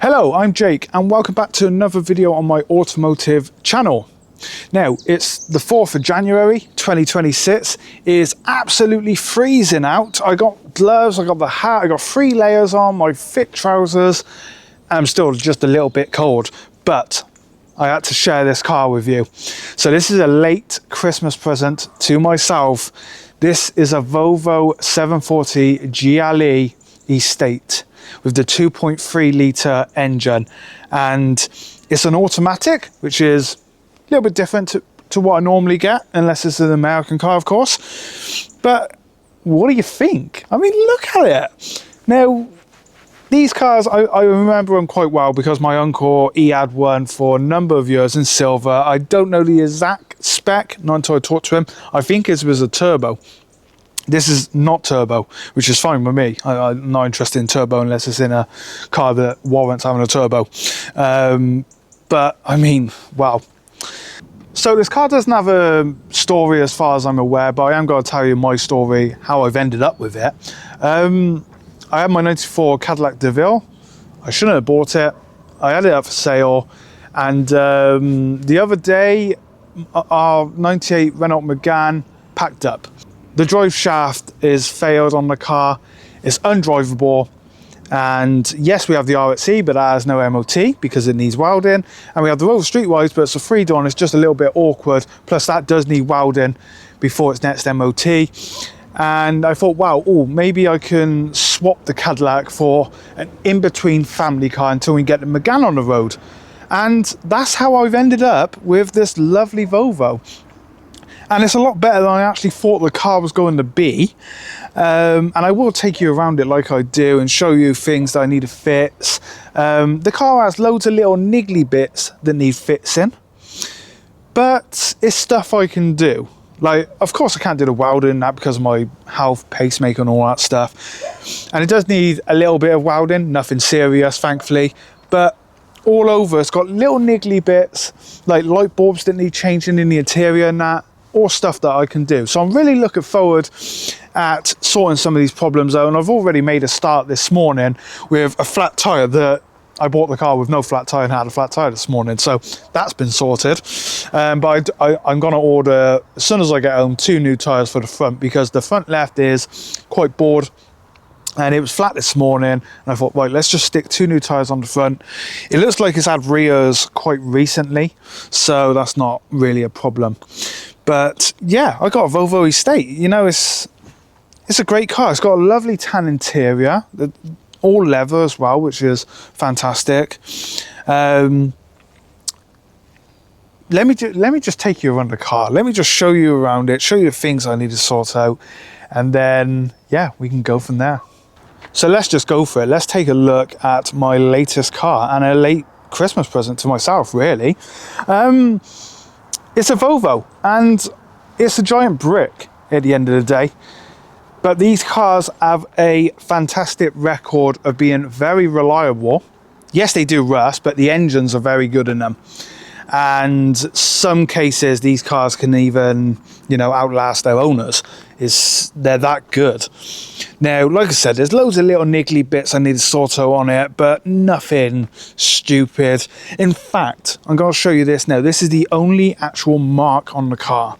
Hello, I'm Jake and welcome back to another video on my automotive channel. Now, it's the 4th of January 2026. It is absolutely freezing out. I got gloves, I got the hat, I got 3 layers on, my thick trousers. I'm still just a little bit cold, but I had to share this car with you. So this is a late Christmas present to myself. This is a Volvo 740 GLE Estate with the 2.3 litre engine, and it's an automatic, which is a little bit different to what I normally get, unless it's an American car, of course. But what do you think? I mean, look at it. Now, these cars, I remember them quite well because my uncle, he had one for a number of years in silver. I don't know the exact spec, not until I talked to him. I think it was a turbo. This is not turbo, which is fine with me. I'm not interested in turbo unless it's in a car that warrants having a turbo. But I mean, wow. So this car doesn't have a story as far as I'm aware, but I am going to tell you my story, how I've ended up with it. I had my 94 Cadillac DeVille. I shouldn't have bought it. I had it up for sale. And the other day, our 98 Renault Megane packed up. The drive shaft is failed on the car. It's undrivable. And yes, we have the RXE, but that has no MOT because it needs welding. And we have the Volvo Streetwise, but it's a 3-door and it's just a little bit awkward. Plus that does need welding before its next MOT. And I thought, wow, maybe I can swap the Cadillac for an in-between family car until we get the Megane on the road. And that's how I've ended up with this lovely Volvo. And it's a lot better than I actually thought the car was going to be. And I will take you around it like I do and show you things that I need to fix. The car has loads of little niggly bits that need fixing, but it's stuff I can do. Like, of course I can't do the welding, that because of my health, pacemaker and all that stuff. And it does need a little bit of welding, nothing serious, thankfully. But all over, it's got little niggly bits, like light bulbs that need changing in the interior and that. Or stuff that I can do. So I'm really looking forward at sorting some of these problems out, and I've already made a start this morning with a flat tyre. That I bought the car with no flat tyre and had a flat tyre this morning, so that's been sorted. But I'm going to order, as soon as I get home, 2 new tyres for the front, because the front left is quite bored and it was flat this morning, and I thought, right, let's just stick 2 new tyres on the front. It looks like it's had rears quite recently, so that's not really a problem. But yeah, I got a Volvo Estate. You know, it's a great car. It's got a lovely tan interior, all leather as well, which is fantastic. Let me just take you around the car. Let me just show you around it, show you the things I need to sort out, and then yeah, we can go from there. So let's just go for it. Let's take a look at my latest car and a late Christmas present to myself, really. It's a Volvo, and it's a giant brick at the end of the day. But these cars have a fantastic record of being very reliable. Yes, they do rust, but the engines are very good in them. And some cases, these cars can even, you know, outlast their owners. They're that good. Now, like I said, there's loads of little niggly bits I need to sort out on it, but nothing stupid. In fact, I'm going to show you this now. This is the only actual mark on the car,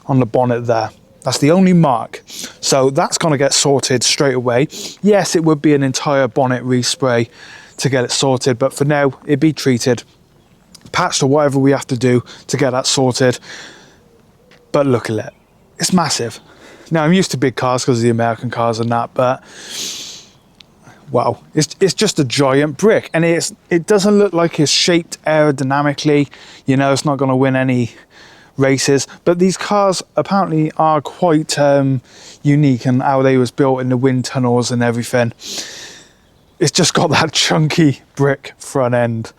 on the bonnet there. That's the only mark. So that's going to get sorted straight away. Yes, it would be an entire bonnet respray to get it sorted, but for now, it'd be treated, patched, or whatever we have to do to get that sorted. But look at it. It's massive. Now, I'm used to big cars because of the American cars and that, but wow, it's just a giant brick, and it doesn't look like it's shaped aerodynamically. You know, it's not going to win any races, but these cars apparently are quite unique in how they was built in the wind tunnels and everything. It's just got that chunky brick front end.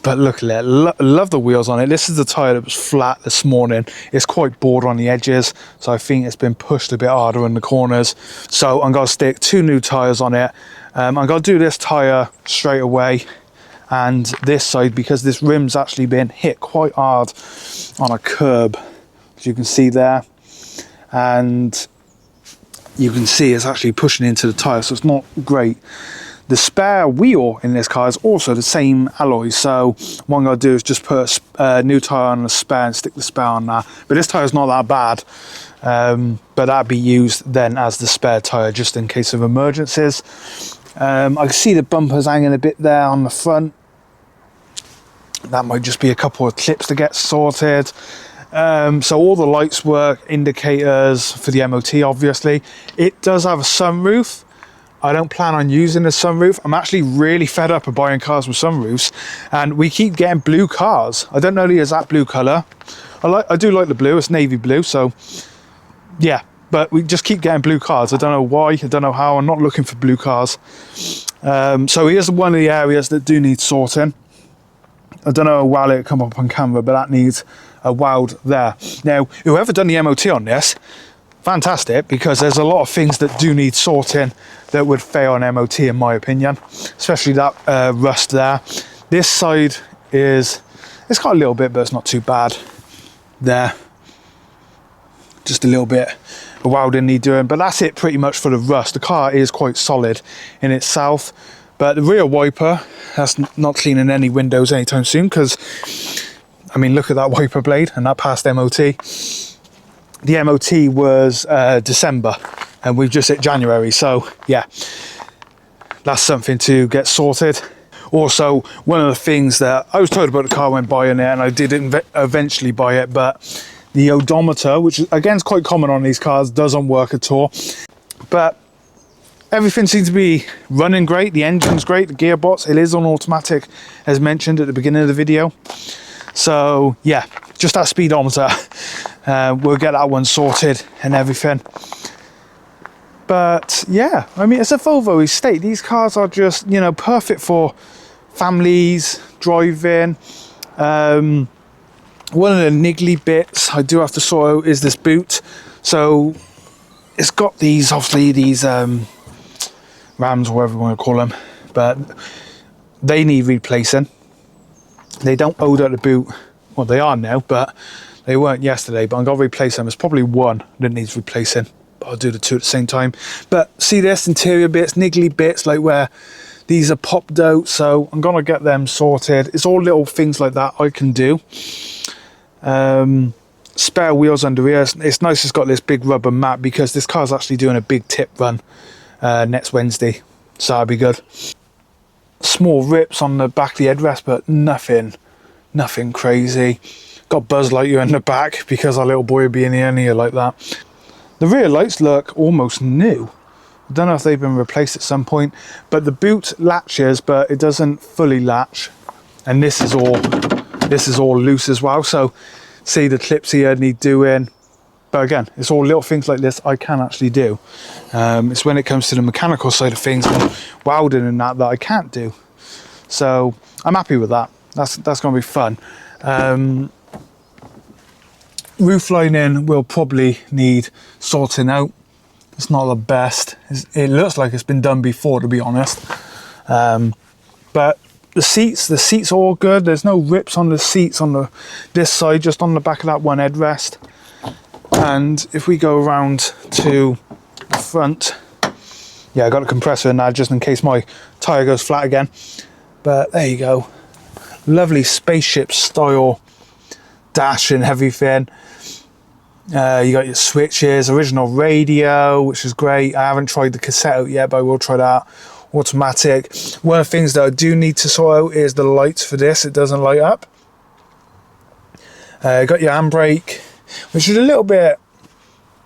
But look at it, love the wheels on it. This is the tyre that was flat this morning. It's quite bored on the edges, so I think it's been pushed a bit harder in the corners. So I'm going to stick 2 new tyres on it. I'm going to do this tyre straight away, and this side, because this rim's actually been hit quite hard on a curb, as you can see there. And you can see it's actually pushing into the tyre, so it's not great. The spare wheel in this car is also the same alloy, so what I'm going to do is just put a new tyre on the spare and stick the spare on that. But this tyre is not that bad, but that'd be used then as the spare tyre just in case of emergencies. I can see the bumpers hanging a bit there on the front. That might just be a couple of clips to get sorted. So all the lights work, indicators for the MOT obviously. It does have a sunroof. I don't plan on using the sunroof. I'm actually really fed up of buying cars with sunroofs, and we keep getting blue cars. I don't know the exact blue colour. I do like the blue, it's navy blue, so yeah, but we just keep getting blue cars. I don't know why, I don't know how. I'm not looking for blue cars. So here's one of the areas that do need sorting. I don't know how well it'll come up on camera, but that needs a weld there. Now, whoever done the MOT on this, fantastic, because there's a lot of things that do need sorting that would fail on MOT in my opinion, especially that rust there. This side is, it's got a little bit, but it's not too bad there. Just a little bit of welding need doing, but that's it pretty much for the rust. The car is quite solid in itself, but the rear wiper, that's not cleaning any windows anytime soon, because I mean, look at that wiper blade, and that passed MOT. The MOT was December, and we've just hit January, so yeah, that's something to get sorted. Also, one of the things that I was told about the car when buying it, and I did eventually buy it, but the odometer, which again is quite common on these cars, doesn't work at all. But everything seems to be running great. The engine's great, the gearbox, it is on automatic as mentioned at the beginning of the video. So yeah, just that speedometer, we'll get that one sorted and everything. But yeah, I mean, it's a Volvo estate. These cars are just, you know, perfect for families driving. One of the niggly bits I do have to sort out is this boot. So it's got these, obviously these rams or whatever you want to call them, but they need replacing. They don't hold out the boot. Well, they are now, but they weren't yesterday. But I'm going to replace them. There's probably one that needs replacing, but I'll do the two at the same time. But see this, interior bits, niggly bits, like where these are popped out. So I'm going to get them sorted. It's all little things like that I can do. Spare wheels under here. It's nice it's got this big rubber mat, because this car's actually doing a big tip run next Wednesday. So that'll be good. Small rips on the back of the headrest, but nothing crazy. Got Buzz Lightyear in the back because our little boy would be in here like that. The rear lights look almost new. I don't know if they've been replaced at some point, but the boot latches, but it doesn't fully latch. And this is all loose as well. So see, the clips here need doing. But again, it's all little things like this I can actually do. It's when it comes to the mechanical side of things and welding and that I can't do. So I'm happy with that. That's going to be fun. Roof lining will probably need sorting out. It's not the best. It looks like it's been done before, to be honest. But the seats are all good. There's no rips on the seats on this side, just on the back of that one headrest. And if we go around to the front, yeah, I got a compressor in there just in case my tyre goes flat again. But there you go. Lovely spaceship style dash and everything. You got your switches, original radio, which is great. I haven't tried the cassette out yet, but I will try that. Automatic. One of the things that I do need to sort out is the lights for this. It doesn't light up. Got your handbrake, which is a little bit,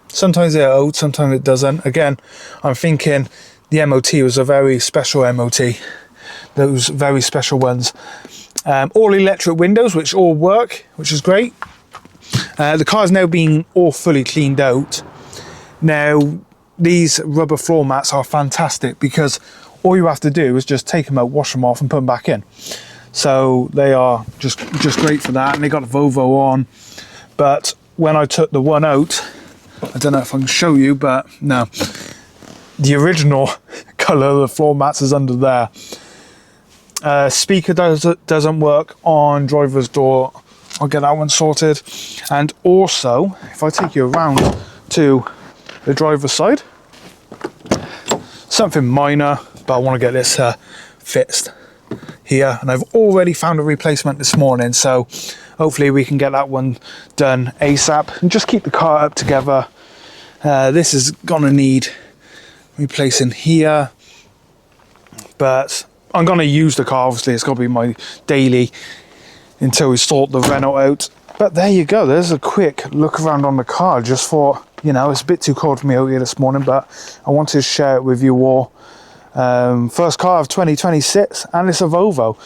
sometimes they're old, sometimes it doesn't. Again, I'm thinking the MOT was a very special MOT, those very special ones. All electric windows, which all work, which is great. The car's now being all fully cleaned out. Now, these rubber floor mats are fantastic, because all you have to do is just take them out, wash them off and put them back in. So they are just great for that. And they got the Volvo on. But when I took the one out, I don't know if I can show you, but no, the original colour of the floor mats is under there. Speaker doesn't work on driver's door. I'll get that one sorted. And also, if I take you around to the driver's side, something minor, but I want to get this fixed here, and I've already found a replacement this morning, so hopefully we can get that one done ASAP and just keep the car up together. This is gonna need replacing here, but I'm gonna use the car, obviously it's gonna be my daily until we sort the Renault out. But there you go, there's a quick look around on the car. Just thought, you know, it's a bit too cold for me out here this morning, but I wanted to share it with you all. First car of 2026, and it's a Volvo.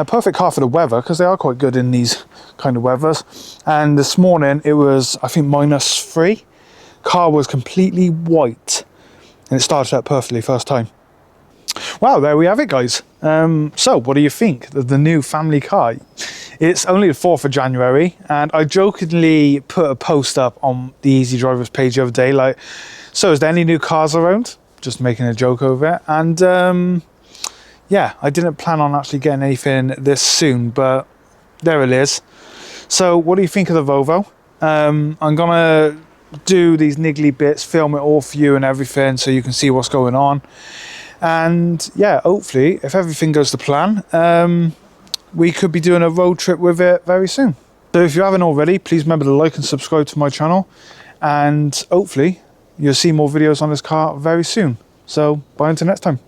Perfect car for the weather, because they are quite good in these kind of weathers. And this morning it was, I think, -3. Car was completely white, and it started out perfectly first time. Wow, there we have it, guys. So what do you think of the new family car? It's only the 4th of January, and I jokingly put a post up on the EasyDriver's page the other day, like, so is there any new cars around? Just making a joke over it. And yeah, I didn't plan on actually getting anything this soon, but there it is. So what do you think of the Volvo? I'm gonna do these niggly bits, film it all for you and everything, so you can see what's going on. And yeah, hopefully, if everything goes to plan, we could be doing a road trip with it very soon. So if you haven't already, please remember to like and subscribe to my channel, and hopefully you'll see more videos on this car very soon. So bye until next time.